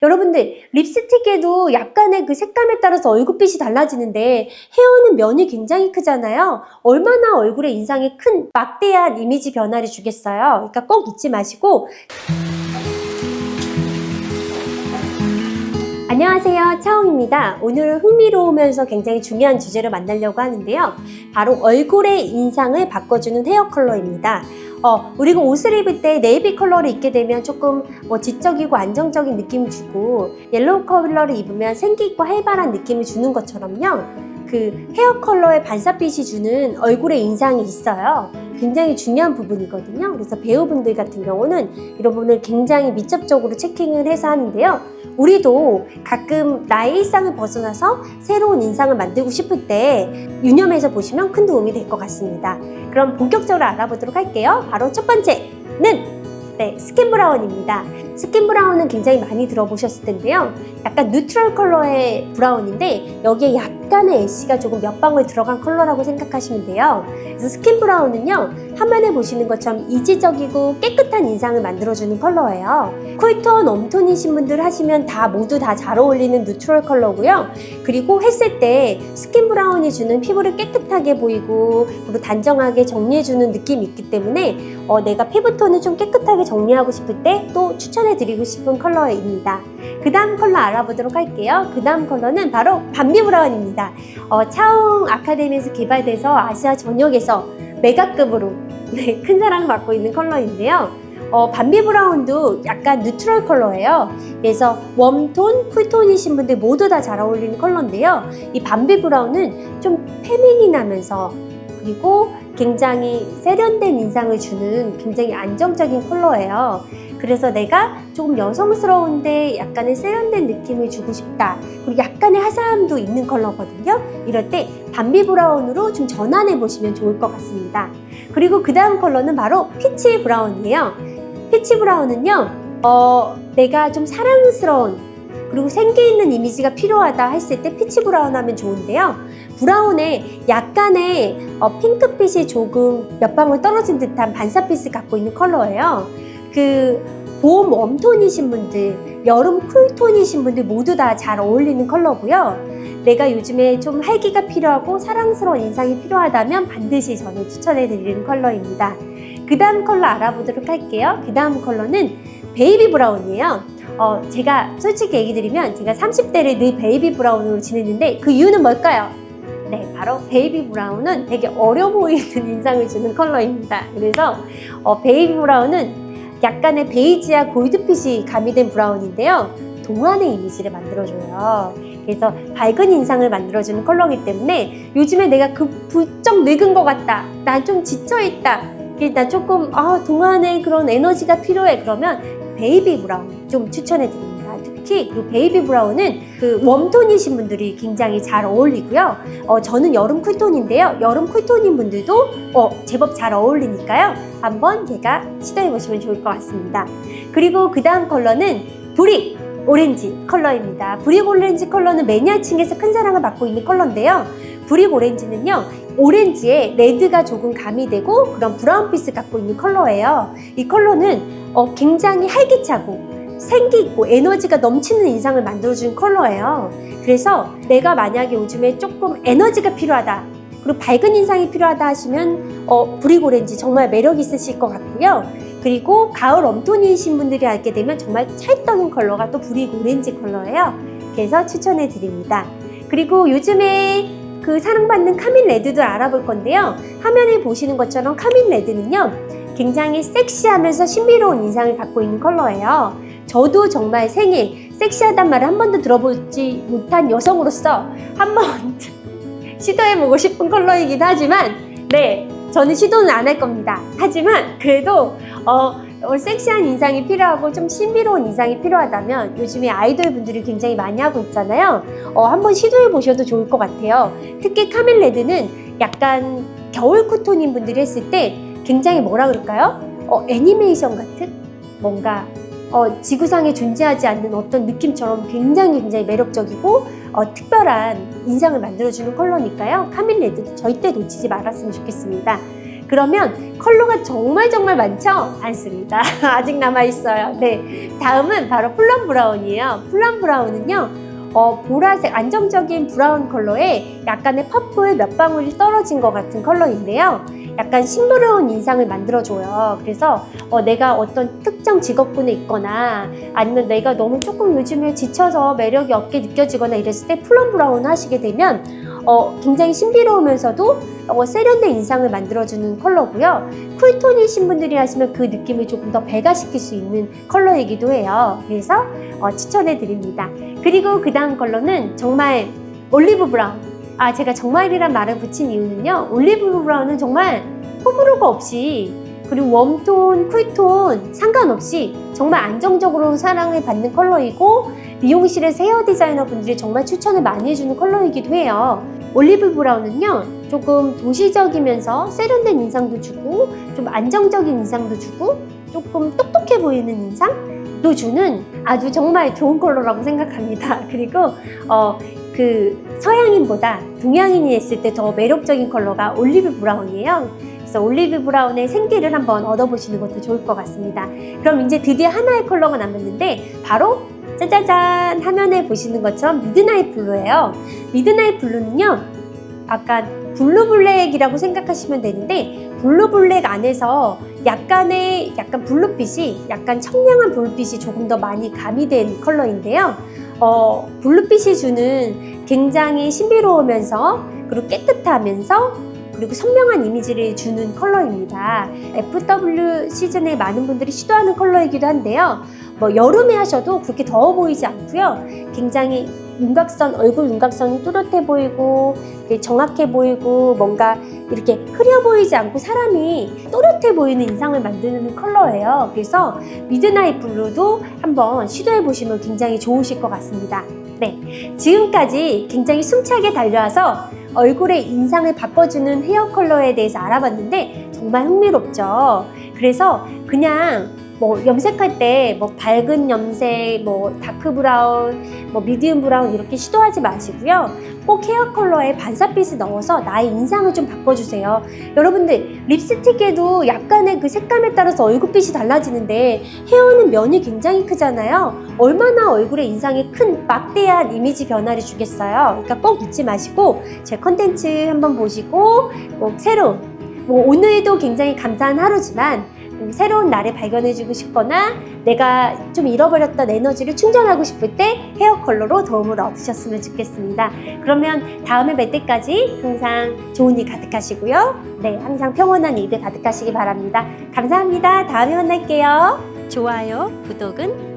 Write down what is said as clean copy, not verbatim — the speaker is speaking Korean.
여러분들 립스틱에도 약간의 그 색감에 따라서 얼굴빛이 달라지는데 헤어는 면이 굉장히 크잖아요. 얼마나 얼굴에 인상에 큰 막대한 이미지 변화를 주겠어요. 그러니까 꼭 잊지 마시고. 안녕하세요, 차홍입니다. 오늘은 흥미로우면서 굉장히 중요한 주제를 만나려고 하는데요. 바로 얼굴의 인상을 바꿔주는 헤어 컬러입니다. 우리가 옷을 입을 때 네이비 컬러를 입게 되면 조금 지적이고 안정적인 느낌을 주고, 옐로우 컬러를 입으면 생기있고 활발한 느낌을 주는 것처럼요. 그 헤어 컬러의 반사빛이 주는 얼굴의 인상이 있어요. 굉장히 중요한 부분이거든요. 그래서 배우분들 같은 경우는 이런 부분을 굉장히 밀접적으로 체킹을 해서 하는데요. 우리도 가끔 나의 일상을 벗어나서 새로운 인상을 만들고 싶을 때 유념해서 보시면 큰 도움이 될 것 같습니다. 그럼 본격적으로 알아보도록 할게요. 바로 첫 번째는 스킨 브라운입니다. 스킨 브라운은 굉장히 많이 들어보셨을 텐데요. 약간 뉴트럴 컬러의 브라운인데 여기에 약간의 애쉬가 조금 몇 방울 들어간 컬러라고 생각하시면 돼요. 그래서 스킨 브라운은요, 화면에 보시는 것처럼 이지적이고 깨끗한 인상을 만들어주는 컬러예요. 쿨톤, 웜톤이신 분들 하시면 모두 다 잘 어울리는 뉴트럴 컬러고요. 그리고 했을 때 스킨 브라운이 주는 피부를 깨끗하게 보이고 그리고 단정하게 정리해주는 느낌이 있기 때문에 내가 피부톤을 좀 깨끗하게 정리하고 싶을 때 또 추천해드리고 싶은 컬러입니다. 그 다음 컬러 알아보도록 할게요. 그 다음 컬러는 바로 밤비 브라운입니다. 차홍 아카데미에서 개발돼서 아시아 전역에서 메가급으로 큰 사랑을 받고 있는 컬러인데요. 밤비 브라운도 약간 뉴트럴 컬러예요. 그래서 웜톤, 쿨톤이신 분들 모두 다 잘 어울리는 컬러인데요. 이 밤비 브라운은 좀 페미닌하면서 그리고 굉장히 세련된 인상을 주는 굉장히 안정적인 컬러예요. 그래서 내가 조금 여성스러운데 약간의 세련된 느낌을 주고 싶다. 그리고 약간의 화사함도 있는 컬러거든요. 이럴 때 밤비 브라운으로 좀 전환해 보시면 좋을 것 같습니다. 그리고 그 다음 컬러는 바로 피치 브라운이에요. 피치 브라운은요, 내가 좀 사랑스러운 그리고 생기있는 이미지가 필요하다 했을 때 피치 브라운 하면 좋은데요. 브라운에 약간의 핑크빛이 조금 몇 방울 떨어진 듯한 반사빛을 갖고 있는 컬러예요. 봄 웜톤이신 분들, 여름 쿨톤이신 분들 모두 다 잘 어울리는 컬러고요. 내가 요즘에 좀 활기가 필요하고 사랑스러운 인상이 필요하다면 반드시 저는 추천해드리는 컬러입니다. 그 다음 컬러 알아보도록 할게요. 그 다음 컬러는 베이비 브라운이에요. 제가 솔직히 얘기 드리면 제가 30대를 늘 베이비 브라운으로 지냈는데 그 이유는 뭘까요? 바로 베이비 브라운은 되게 어려 보이는 인상을 주는 컬러입니다. 그래서 베이비 브라운은 약간의 베이지와 골드빛이 가미된 브라운인데요. 동안의 이미지를 만들어줘요. 그래서 밝은 인상을 만들어주는 컬러이기 때문에 요즘에 내가 부쩍 늙은 것 같다. 난 좀 지쳐있다. 나 조금 동안의 그런 에너지가 필요해. 그러면 베이비 브라운 좀 추천해드립니다. 특히 그 베이비 브라운은 그 웜톤이신 분들이 굉장히 잘 어울리고요. 저는 여름 쿨톤인데요. 여름 쿨톤인 분들도 제법 잘 어울리니까요. 한번 제가 시도해보시면 좋을 것 같습니다. 그리고 그 다음 컬러는 브릭 오렌지 컬러입니다. 브릭 오렌지 컬러는 매니아층에서 큰 사랑을 받고 있는 컬러인데요. 브릭 오렌지는요, 오렌지에 레드가 조금 가미되고 그런 브라운빛을 갖고 있는 컬러예요. 이 컬러는 굉장히 활기차고 생기있고 에너지가 넘치는 인상을 만들어주는 컬러예요. 그래서 내가 만약에 요즘에 조금 에너지가 필요하다, 그리고 밝은 인상이 필요하다 하시면 브릭 오렌지 정말 매력 있으실 것 같고요. 그리고 가을 웜톤이신 분들이 알게 되면 정말 찰떡인 컬러가 또 브릭 오렌지 컬러예요. 그래서 추천해 드립니다. 그리고 요즘에 그 사랑받는 카민 레드도 알아볼 건데요. 화면에 보시는 것처럼 카민 레드는요, 굉장히 섹시하면서 신비로운 인상을 갖고 있는 컬러예요. 저도 정말 생애 섹시하단 말을 한 번도 들어보지 못한 여성으로서 한번 시도해보고 싶은 컬러이긴 하지만 저는 시도는 안 할 겁니다. 하지만 그래도 섹시한 인상이 필요하고 좀 신비로운 인상이 필요하다면 요즘에 아이돌 분들이 굉장히 많이 하고 있잖아요. 한번 시도해 보셔도 좋을 것 같아요. 특히 카밀 레드는 약간 겨울 쿨톤인 분들이 했을 때 굉장히 뭐라 그럴까요? 애니메이션 같은 뭔가 지구상에 존재하지 않는 어떤 느낌처럼 굉장히 매력적이고 특별한 인상을 만들어주는 컬러니까요. 카밀 레드도 절대 놓치지 말았으면 좋겠습니다. 그러면 컬러가 정말 많죠? 않습니다. 아직 남아있어요. 네, 다음은 바로 플럼 브라운이에요. 플럼 브라운은요, 보라색 안정적인 브라운 컬러에 약간의 퍼플 몇 방울이 떨어진 것 같은 컬러인데요. 약간 싱그러운 인상을 만들어줘요. 그래서 내가 어떤 특정 직업군에 있거나 아니면 내가 너무 조금 요즘에 지쳐서 매력이 없게 느껴지거나 이랬을 때 플럼 브라운 하시게 되면 굉장히 신비로우면서도 세련된 인상을 만들어주는 컬러고요. 쿨톤이신 분들이 하시면 그 느낌을 조금 더 배가시킬 수 있는 컬러이기도 해요. 그래서 추천해 드립니다. 그리고 그 다음 컬러는 정말 올리브 브라운. 제가 정말이란 말을 붙인 이유는요, 올리브 브라운은 정말 호불호가 없이, 그리고 웜톤, 쿨톤 상관없이 정말 안정적으로 사랑을 받는 컬러이고, 미용실에서 헤어 디자이너 분들이 정말 추천을 많이 해주는 컬러이기도 해요. 올리브 브라운은요, 조금 도시적이면서 세련된 인상도 주고, 좀 안정적인 인상도 주고, 조금 똑똑해 보이는 인상도 주는 아주 정말 좋은 컬러라고 생각합니다. 그리고 서양인보다 동양인이 했을 때 더 매력적인 컬러가 올리브 브라운이에요. 그래서 올리브 브라운의 생기를 한번 얻어보시는 것도 좋을 것 같습니다. 그럼 이제 드디어 하나의 컬러가 남았는데, 바로 짜자잔 화면에 보시는 것처럼 미드나잇 블루예요. 미드나잇 블루는요, 약간 블루블랙이라고 생각하시면 되는데, 블루블랙 안에서 약간 블루빛이, 약간 청량한 블루빛이 조금 더 많이 가미된 컬러인데요. 블루빛이 주는 굉장히 신비로우면서, 그리고 깨끗하면서, 그리고 선명한 이미지를 주는 컬러입니다. FW 시즌에 많은 분들이 시도하는 컬러이기도 한데요. 여름에 하셔도 그렇게 더워 보이지 않고요. 굉장히 얼굴 윤곽선이 뚜렷해 보이고 정확해 보이고 뭔가 이렇게 흐려 보이지 않고 사람이 또렷해 보이는 인상을 만드는 컬러예요. 그래서 미드나잇 블루도 한번 시도해 보시면 굉장히 좋으실 것 같습니다. 네, 지금까지 굉장히 숨차게 달려와서 얼굴의 인상을 바꿔주는 헤어 컬러에 대해서 알아봤는데 정말 흥미롭죠. 그래서 그냥 염색할 때 밝은 염색, 다크 브라운, 미디움 브라운 이렇게 시도하지 마시고요. 꼭 헤어 컬러에 반사빛을 넣어서 나의 인상을 좀 바꿔주세요. 여러분들, 립스틱에도 약간의 그 색감에 따라서 얼굴빛이 달라지는데 헤어는 면이 굉장히 크잖아요. 얼마나 얼굴의 인상에 큰 막대한 이미지 변화를 주겠어요. 그러니까 꼭 잊지 마시고 제 컨텐츠 한번 보시고 새로운, 오늘도 굉장히 감사한 하루지만 새로운 나를 발견해주고 싶거나 내가 좀 잃어버렸던 에너지를 충전하고 싶을 때 헤어 컬러로 도움을 얻으셨으면 좋겠습니다. 그러면 다음에 뵐 때까지 항상 좋은 일 가득하시고요. 네, 항상 평온한 일들 가득하시기 바랍니다. 감사합니다. 다음에 만날게요. 좋아요, 구독은